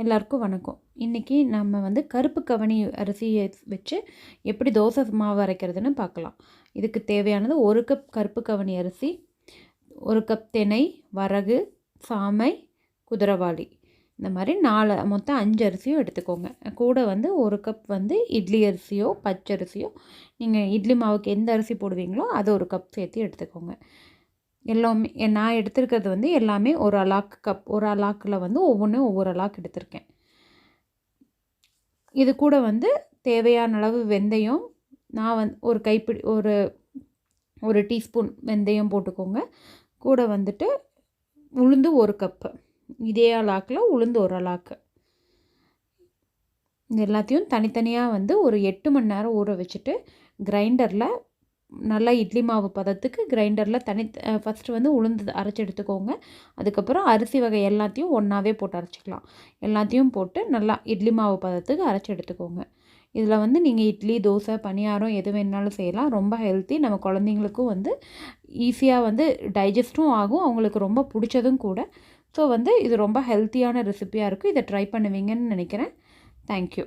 எல்லாருக்கும் வணக்கம். இன்றைக்கி நம்ம வந்து கருப்பு கவனி அரிசியை வச்சு எப்படி தோசை மாவு அரைக்கிறதுன்னு பார்க்கலாம். இதுக்கு தேவையானது 1 கப் கருப்பு கவனி அரிசி, 1 கப் தினை, வரகு, சாமை, குதிரைவாளி, இந்த மாதிரி மொத்தம் 5 அரிசியும் எடுத்துக்கோங்க. கூட வந்து 1 கப் வந்து இட்லி அரிசியோ பச்சரிசியோ, நீங்கள் இட்லி மாவுக்கு எந்த அரிசி போடுவீங்களோ அது 1 கப் சேர்த்து எடுத்துக்கோங்க. எல்லாமே நான் எடுத்துருக்கிறது வந்து எல்லாமே ஒரு அலாக்கில் வந்து ஒவ்வொரு அலாக் எடுத்திருக்கேன். இது கூட வந்து தேவையான அளவு வெந்தயம், நான் வந்து ஒரு கைப்பிடி ஒரு டீஸ்பூன் வெந்தயம் போட்டுக்கோங்க. கூட வந்துட்டு உளுந்து 1 கப்பு, இதே அலாக்கில் உளுந்து 1 அலாக்கு. இது எல்லாத்தையும் தனித்தனியாக வந்து ஒரு 8 மணி நேரம் ஊற வச்சுட்டு கிரைண்டரில் நல்லா இட்லி மாவு பதத்துக்கு கிரைண்டரில் ஃபஸ்ட்டு வந்து உளுந்து அரைச்சி எடுத்துக்கோங்க. அதுக்கப்புறம் அரிசி வகை எல்லாத்தையும் ஒன்றாவே போட்டு அரைச்சிக்கலாம். எல்லாத்தையும் போட்டு நல்லா இட்லி மாவு பதத்துக்கு அரைச்சி எடுத்துக்கோங்க. இதில் வந்து நீங்கள் இட்லி, தோசை, பணியாரம் எது வேணாலும் செய்யலாம். ரொம்ப ஹெல்த்தி. நம்ம குழந்தைங்களுக்கும் வந்து ஈஸியாக வந்து டைஜஸ்ட்டும் ஆகும், அவங்களுக்கு ரொம்ப பிடிச்சதும் கூட. ஸோ வந்து இது ரொம்ப ஹெல்த்தியான ரெசிபியாக இருக்குது. இதை ட்ரை பண்ணுவீங்கன்னு நினைக்கிறேன். தேங்க்யூ.